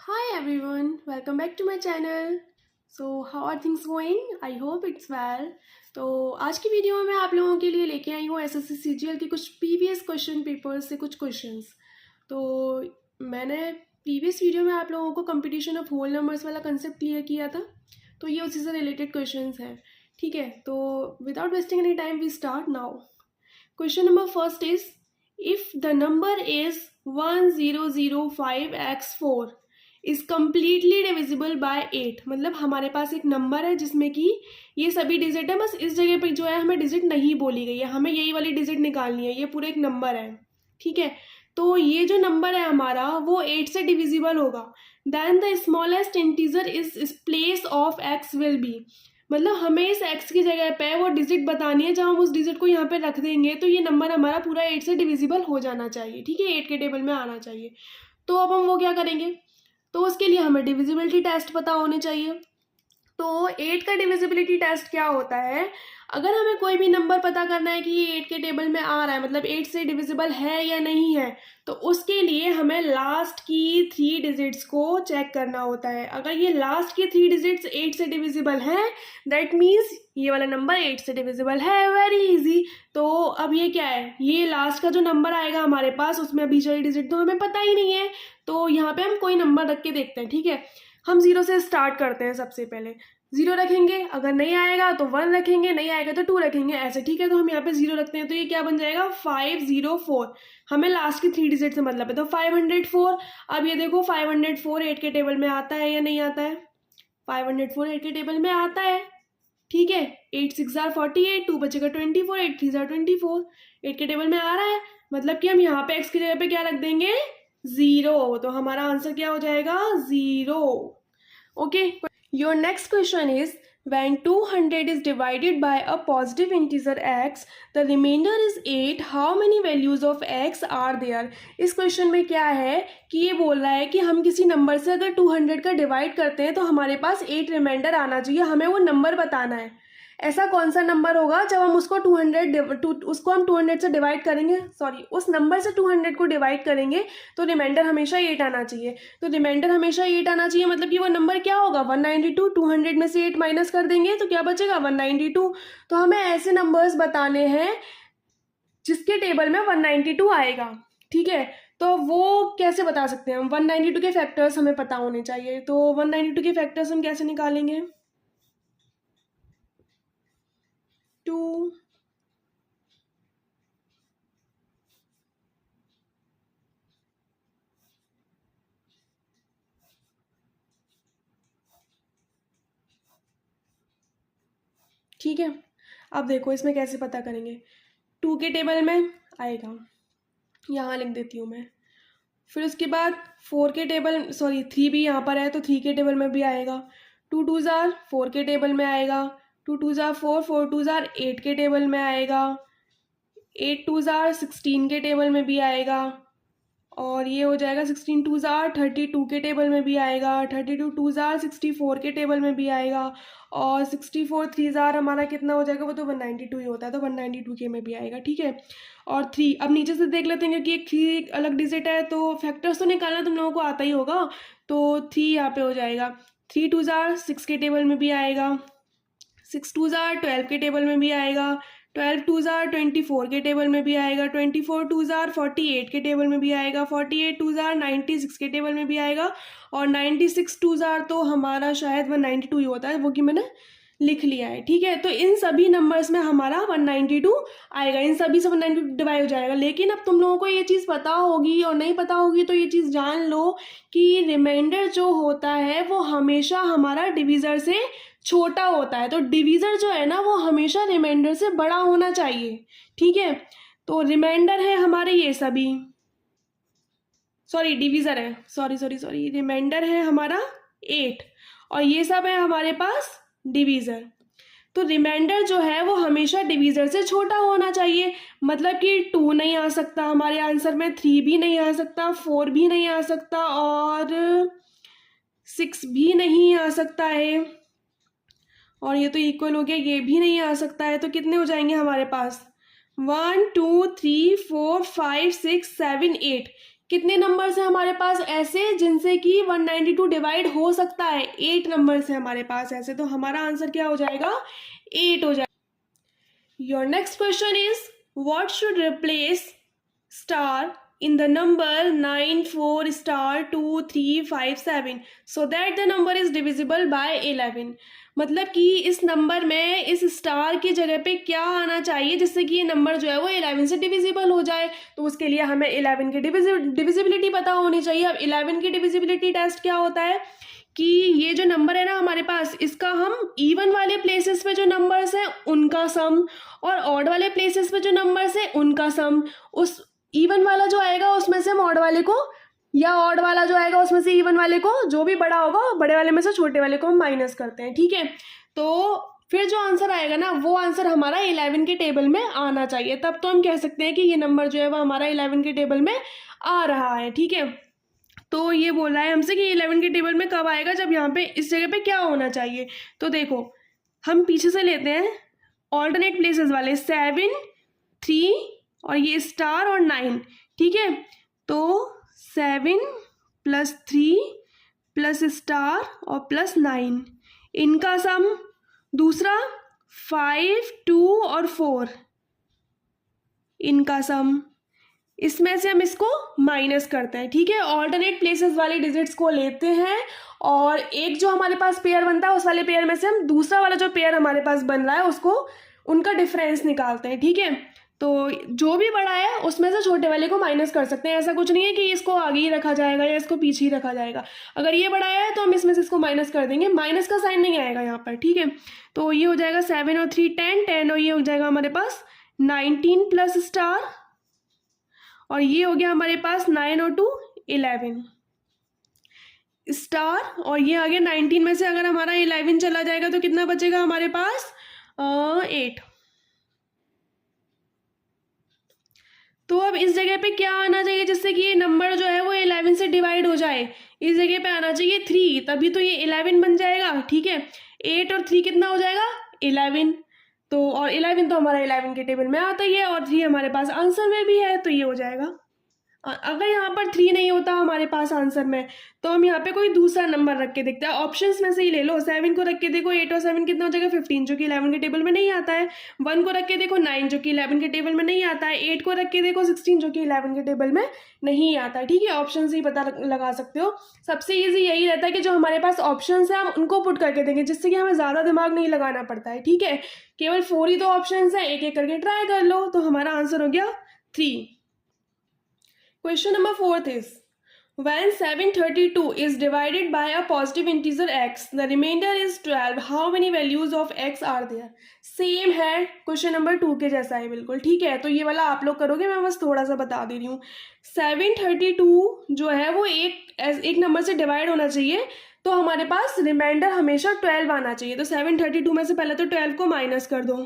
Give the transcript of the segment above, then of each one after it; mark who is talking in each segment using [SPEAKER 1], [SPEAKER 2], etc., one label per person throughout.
[SPEAKER 1] Hi everyone, welcome back to my channel. So how are things going? I hope it's well. तो आज की video में मैं आप लोगों के लिए लेके आई हूँ एसएससी सीजीएल के कुछ प्रीवियस क्वेश्चन पेपर्स से कुछ क्वेश्चंस। तो मैंने प्रीवियस वीडियो में आप लोगों को कंपटीशन ऑफ होल नंबर्स वाला कंसेप्ट क्लियर किया था, तो ये उसी से रिलेटेड क्वेश्चंस हैं। ठीक है, तो without wasting any time we start now. Question number first is, if the number is 1005x4 is completely divisible by 8। मतलब हमारे पास एक नंबर है जिसमें कि ये सभी डिजिट है, बस इस जगह पे जो है हमें डिजिट नहीं बोली गई है, हमें यही वाली डिजिट निकालनी है, ये पूरा एक नंबर है। ठीक है, तो ये जो नंबर है हमारा वो 8 से डिविजिबल होगा। Then the smallest integer is place of x will be. मतलब हमें इस x की जगह पे वो डिजिट बतानी है, जब हम उस डिजिट को यहाँ पे रख देंगे तो ये नंबर हमारा पूरा 8 से डिविजिबल हो जाना चाहिए। ठीक है, 8 के टेबल में आना चाहिए। तो अब हम वो क्या करेंगे, तो उसके लिए हमें डिविजिबिलिटी टेस्ट पता होने चाहिए। तो 8 का डिविजिबिलिटी टेस्ट क्या होता है, अगर हमें कोई भी नंबर पता करना है कि ये 8 के टेबल में आ रहा है, मतलब 8 से डिविजिबल है या नहीं है, तो उसके लिए हमें लास्ट की 3 डिजिट्स को चेक करना होता है। अगर ये लास्ट की 3 डिजिट्स 8 से डिविजिबल हैं, दैट मीन्स ये वाला नंबर 8 से डिविजिबल है। Very easy. तो अब ये क्या है, ये लास्ट का जो नंबर आएगा हमारे पास, उसमें अभी चली डिजिट तो हमें पता ही नहीं है, तो यहाँ पे हम कोई नंबर रख के देखते हैं। ठीक है, हम 0 से स्टार्ट करते हैं। सबसे पहले 0 रखेंगे, अगर नहीं आएगा तो 1 रखेंगे, नहीं आएगा तो 2 रखेंगे, ऐसे। ठीक है, तो हम यहाँ पे 0 रखते हैं, तो ये क्या बन जाएगा 504। हमें लास्ट की 3 डिजिट से मतलब है, तो 504। अब ये देखो 504 8 के टेबल में आता है या नहीं आता है, 504 8 के टेबल में आता है। ठीक है, 8 6 जार 48, 2 बचेगा 24, 8 3 जार 24, 8 के टेबल में आ रहा है। मतलब कि हम यहाँ पे x की जगह पे क्या रख देंगे, 0। तो हमारा आंसर क्या हो जाएगा, 0। Okay, your next question is, when 200 is divided by a positive integer x, the remainder is 8, how many values of x are there? इस क्वेश्चन में क्या है कि ये बोल रहा है कि हम किसी नंबर से अगर 200 का डिवाइड करते हैं तो हमारे पास 8 रिमाइंडर आना चाहिए, हमें वो नंबर बताना है। ऐसा कौन सा नंबर होगा जब हम उसको 200 से डिवाइड करेंगे, सॉरी उस नंबर से 200 को डिवाइड करेंगे तो रिमाइंडर हमेशा 8 आना चाहिए। तो रिमाइंडर हमेशा 8 आना चाहिए, मतलब कि वो नंबर क्या होगा 192। 200 में से 8 माइनस कर देंगे तो क्या बचेगा 192। तो हमें ऐसे नंबर्स बताने हैं जिसके टेबल में 192 आएगा। ठीक है, तो वो कैसे बता सकते हैं हम, 192 के फैक्टर्स हमें पता होने चाहिए। तो 192 के फैक्टर्स हम कैसे निकालेंगे, 2 ठीक है, अब देखो इसमें कैसे पता करेंगे। 2 के टेबल में आएगा, यहाँ लिख देती हूँ मैं। फिर उसके बाद 4 के टेबल, सॉरी 3 भी यहाँ पर है तो 3 के टेबल में भी आएगा। 2 2 जार 4 के टेबल में आएगा, 2 2 जार 4, 4 2 जार 8 के टेबल में आएगा, 8 2 जार 16 के टेबल में भी आएगा, और ये हो जाएगा 16 2 जार 32 के टेबल में भी आएगा, 32 2 जार 64 के टेबल में भी आएगा, और 64 3 जार हमारा कितना हो जाएगा, वो तो 192 ही होता है, तो 192 के में भी आएगा। ठीक है, और 3 अब नीचे से देख लेते हैं क्योंकि एक 3 अलग डिजिट है, तो फैक्टर्स तो निकालना तुम लोगों को आता ही होगा। तो 3 यहाँ पे हो जाएगा, 3 2 जार 6 के टेबल में भी आएगा, 6 2 जार 12 के टेबल में भी आएगा, 12 2 जार 24 के टेबल में भी आएगा, 24 2 जार 48 के टेबल में भी आएगा, 48 2 जार 96 के टेबल में भी आएगा, और 96 2 जार तो हमारा शायद 192 ही होता है, वो कि मैंने लिख लिया है। ठीक है, तो इन सभी नंबर्स में हमारा 192 आएगा, इन सभी से 192 डिवाइड हो जाएगा। लेकिन अब तुम लोगों को ये चीज़ पता होगी और नहीं पता होगी तो ये चीज़ जान लो कि रिमाइंडर जो होता है वो हमेशा हमारा डिविज़र से छोटा होता है, तो डिविज़र जो है ना वो हमेशा रिमाइंडर से बड़ा होना चाहिए। ठीक है, तो रिमाइंडर है हमारे ये सभी, सॉरी डिविज़र है, सॉरी रिमाइंडर है हमारा 8, और ये सब है हमारे पास डिवीज़र। तो रिमाइंडर जो है वो हमेशा डिवीज़र से छोटा होना चाहिए, मतलब कि 2 नहीं आ सकता हमारे आंसर में, 3 भी नहीं आ सकता, 4 भी नहीं आ सकता, और 6 भी नहीं आ सकता है, और ये तो इक्वल हो गया, ये भी नहीं आ सकता है। तो कितने हो जाएंगे हमारे पास, 1 2 3 4 5 6 7 8, कितने नंबर्स हैं हमारे पास ऐसे जिनसे कि 192 डिवाइड हो सकता है? 8 नंबर्स हैं हमारे पास ऐसे, तो हमारा आंसर क्या हो जाएगा? 8 हो जाएगा। Your next question is what should replace star in the number 94 star 2 3 5 7 so that the number is divisible by 11। मतलब कि इस नंबर में इस स्टार की जगह पे क्या आना चाहिए जिससे कि ये नंबर जो है वो 11 से डिविजिबल हो जाए। तो उसके लिए हमें 11 की डिविजिबिलिटी पता होनी चाहिए। अब 11 की डिविजिबिलिटी टेस्ट क्या होता है कि ये जो नंबर है ना हमारे पास, इसका हम इवन वाले प्लेसेस पे जो नंबर्स हैं उनका सम और ऑड वाले प्लेसेस पे जो नंबर्स हैं उनका सम, उस इवन वाला जो आएगा उसमें से हम ऑड वाले को, या ऑड वाला जो आएगा उसमें से इवन वाले को, जो भी बड़ा होगा बड़े वाले में से छोटे वाले को हम माइनस करते हैं। ठीक है, तो फिर जो आंसर आएगा ना वो आंसर हमारा 11 के टेबल में आना चाहिए, तब तो हम कह सकते हैं कि ये नंबर जो है वो हमारा 11 के टेबल में आ रहा है। ठीक है, तो ये बोल रहा है हमसे कि 11 के टेबल में कब आएगा, जब यहाँ पे इस जगह पे क्या होना चाहिए। तो देखो हम पीछे से लेते हैं ऑल्टरनेट प्लेसेस वाले 7 3 और ये स्टार और 9। ठीक है, तो 7 + 3 + स्टार और +9 इनका सम, दूसरा 5 2 और 4 इनका सम, इसमें से हम इसको माइनस करते हैं। ठीक है, ऑल्टरनेट प्लेसेस वाले डिजिट्स को लेते हैं और एक जो हमारे पास पेयर बनता है उस वाले पेयर में से हम दूसरा वाला जो पेयर हमारे पास बन रहा है उसको, उनका डिफरेंस निकालते हैं। ठीक है, तो जो भी बड़ा है उसमें से छोटे वाले को माइनस कर सकते हैं। ऐसा कुछ नहीं है कि इसको आगे ही रखा जाएगा या इसको पीछे ही रखा जाएगा। अगर ये बड़ा है तो हम इसमें से इसको माइनस कर देंगे, माइनस का साइन नहीं आएगा यहाँ पर। ठीक है, तो ये हो जाएगा 7 और 3 10 10 और ये हो जाएगा हमारे पास 19 + स्टार और ये हो गया हमारे पास 9 और 2 11 स्टार और ये आ गया 19 में से अगर हमारा 11 चला जाएगा तो कितना बचेगा हमारे पास? 8। तो अब इस जगह पे क्या आना चाहिए जिससे कि ये नंबर जो है वो 11 से डिवाइड हो जाए? इस जगह पे आना चाहिए 3, तभी तो ये 11 बन जाएगा। ठीक है, 8 और 3 कितना हो जाएगा? 11। तो और 11 तो हमारा 11 के टेबल में आता ही है और 3 हमारे पास आंसर में भी है, तो ये हो जाएगा। और अगर यहाँ पर 3 नहीं होता हमारे पास आंसर में तो हम यहाँ पे कोई दूसरा नंबर रख के देखते हैं। ऑप्शंस में से ही ले लो, 7 को रख के देखो 8 और 7 कितना हो जाएगा? 15 जो कि 11 के टेबल में नहीं आता है। 1 को रख के देखो 9 जो कि 11 के टेबल में नहीं आता है। 8 को रख के देखो 16 जो कि 11 के टेबल में नहीं आता है। ठीक है, ऑप्शन से ही पता लगा सकते हो। सबसे ईजी यही रहता है कि जो हमारे पास ऑप्शन है हम उनको पुट करके देंगे, जिससे कि हमें ज़्यादा दिमाग नहीं लगाना पड़ता है। ठीक है, केवल 4 ही तो ऑप्शन है, एक एक करके ट्राई कर लो, तो हमारा आंसर हो गया 3। Question number 4 is, when 732 is divided by a positive integer x, the remainder is 12. How many values of x are there? Same है क्वेश्चन नंबर 2 के जैसा है बिल्कुल। ठीक है, तो ये वाला आप लोग करोगे, मैं बस थोड़ा सा बता दे रही हूँ। 732 जो है वो एक नंबर से डिवाइड होना चाहिए, तो हमारे पास रिमाइंडर हमेशा 12 आना चाहिए। तो 732 में से पहले तो 12 को माइनस कर दो,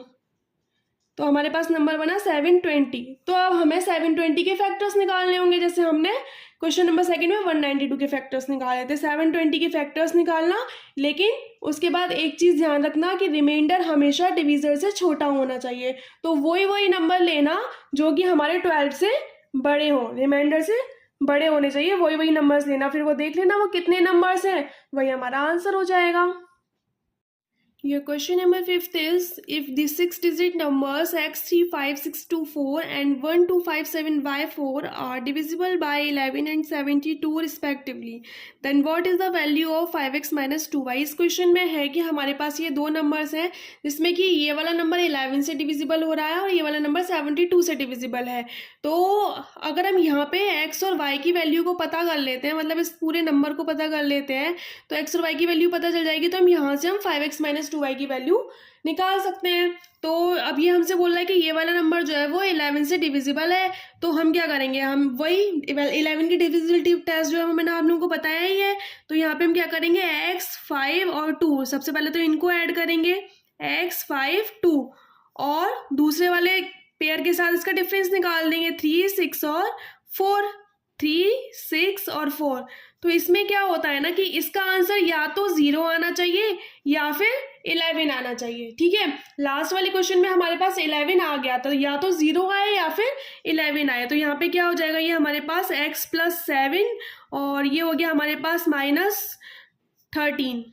[SPEAKER 1] तो हमारे पास नंबर बना 720। तो अब हमें 720 के फैक्टर्स निकालने होंगे, जैसे हमने क्वेश्चन नंबर 2 में 192 के फैक्टर्स निकाले थे। 720 के फैक्टर्स निकालना, लेकिन उसके बाद एक चीज़ ध्यान रखना कि रिमाइंडर हमेशा डिविजर से छोटा होना चाहिए। तो वही नंबर लेना जो कि हमारे 12 से बड़े हों, रिमाइंडर से बड़े होने चाहिए, वही नंबर्स लेना। फिर वो देख लेना वो कितने नंबर्स हैं, वही हमारा आंसर हो जाएगा। Your question number 5 is, if the 6-digit numbers x35624 and 1257y4 are divisible by 11 and 72 respectively, then what is the value of 5x minus 2y? इस क्वेश्चन में है कि हमारे पास ये दो नंबर्स हैं जिसमें कि ये वाला नंबर 11 से डिविजिबल हो रहा है और ये वाला नंबर 72 से डिविजिबल है। तो अगर हम यहाँ पे x और y की वैल्यू को पता कर लेते हैं, मतलब इस पूरे नंबर को पता कर लेते हैं, तो x और y की वैल्यू पता चल जाएगी, तो हम यहाँ से हम 5x माइनस 2y की वैल्यू निकाल सकते हैं। तो अब ये हमसे बोल रहा है कि ये वाला नंबर जो है वो 11 से डिविजिबल है, तो हम क्या करेंगे, हम वही 11 की डिविजिबिलिटी टेस्ट जो है मैंने आप लोगों को बताया ही है। तो यहाँ पे हम क्या करेंगे, x 5 और 2, सबसे पहले तो इनको ऐड करेंगे, x 5 2, और दूसरे वाले पेयर के साथ इसका डिफरेंस निकाल देंगे, 3 6 और 4, 3 6 और 4। तो तो इसमें क्या होता है ना कि इसका आंसर या तो 0 आना चाहिए या फिर 11 आना चाहिए। ठीक है, लास्ट वाले क्वेश्चन में हमारे पास 11 आ गया, तो या तो 0 आए या फिर 11 आए। तो यहाँ पे क्या हो जाएगा, ये हमारे पास x + 7 और ये हो गया हमारे पास -13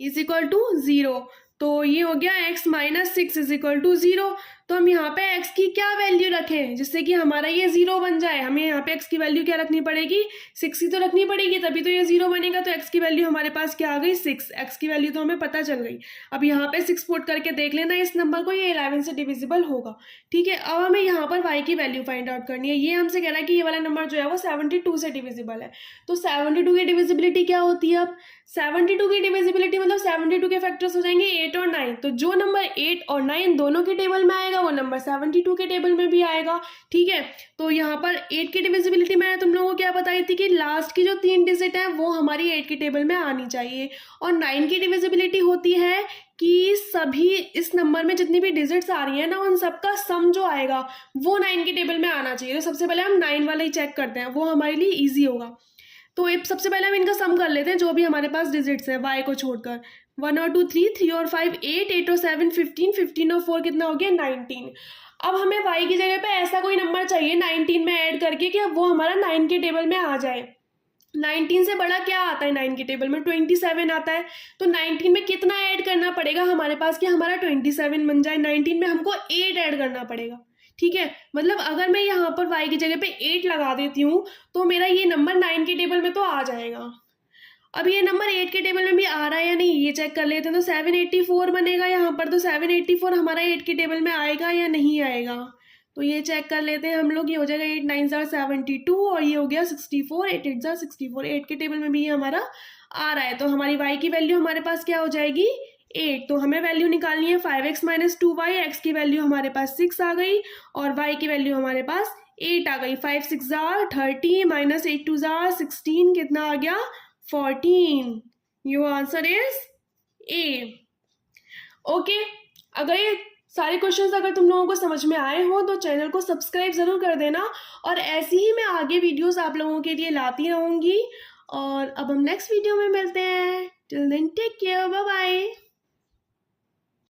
[SPEAKER 1] = 0। तो ये हो गया x - 6 = 0। तो हम यहाँ पे x की क्या वैल्यू रखें जिससे कि हमारा ये 0 बन जाए। हमें यहाँ पे x की वैल्यू क्या रखनी पड़ेगी, 6 ही तो रखनी पड़ेगी, तभी तो ये 0 बनेगा। तो x की वैल्यू हमारे पास क्या आ गई, 6। x की वैल्यू तो हमें पता चल गई। अब यहाँ पे 6 पुट करके देख लेना इस नंबर को, ये 11 से डिविजिबल होगा। ठीक है, अब हमें यहाँ पर y की वैल्यू फाइंड आउट करनी है। ये हमसे कह रहा है कि ये वाला नंबर जो है वो 72 से डिविजिबल है। तो 72 की डिविजिबिलिटी क्या होती है, अब 72 की डिविजिबिलिटी मतलब 72 के फैक्टर्स हो जाएंगे 8 और 9। तो जो नंबर 8 और 9 दोनों के टेबल में आएगा वो नंबर 72 के टेबल में भी आएगा। ठीक है, तो यहाँ पर 8 की डिविजिबिलिटी मैंने तुम लोगों को क्या बताई थी कि लास्ट की जो 3 डिजिट है वो हमारी 8 के टेबल में आनी चाहिए। और 9 की डिविजिबिलिटी होती है कि सभी इस नंबर में जितनी भी डिजिट्स आ रही है ना, उन सबका सम जो आएगा वो 9 के टेबल में आना चाहिए। तो सबसे पहले हम 9 वाला ही चेक करते हैं, वो हमारे लिए ईजी होगा। तो सबसे पहले हम इनका सम कर लेते हैं जो भी हमारे पास डिजिट्स है y को छोड़कर। 1 और 2 3, 3 और 5 8, 8 और 7 15, 15 और 4 कितना हो गया 19। अब हमें y की जगह पे ऐसा कोई नंबर चाहिए 19 में ऐड करके कि अब वो हमारा 9 के टेबल में आ जाए। 19 से बड़ा क्या आता है 9 के टेबल में, 27 आता है। तो 19 में कितना ऐड करना पड़ेगा हमारे पास कि हमारा 27 बन जाए। 19 में हमको 8 ऐड करना पड़ेगा। ठीक है, मतलब अगर मैं यहाँ पर y की जगह पे 8 लगा देती हूँ तो मेरा ये नंबर 9 के टेबल में तो आ जाएगा। अब ये नंबर 8 के टेबल में भी आ रहा है या नहीं ये चेक कर लेते हैं। तो 784 बनेगा यहाँ पर, तो 784 हमारा 8 के टेबल में आएगा या नहीं आएगा, तो ये चेक कर लेते हैं हम लोग। ये हो जाएगा 8 9 ज़ा 72 और ये हो गया 64, 8 8 ज़ा 64। 8 के टेबल में भी ये हमारा आ रहा है। तो हमारी y की वैल्यू हमारे पास क्या हो जाएगी 8। तो हमें वैल्यू निकालनी है 5x - 2y। x की वैल्यू हमारे पास 6 आ गई और y की वैल्यू हमारे पास 8 आ गई। 5 6 ज़ा 30 - 8 2 ज़ा 16, कितना आ गया 14। Your answer is a. Okay, अगर ये सारे क्वेश्चंस अगर तुम लोगों को समझ में आए हो तो चैनल को सब्सक्राइब ज़रूर कर देना और ऐसी ही मैं आगे वीडियोस आप लोगों के लिए लाती रहूँगी। और अब हम नेक्स्ट वीडियो में मिलते हैं। Till then take care, bye bye.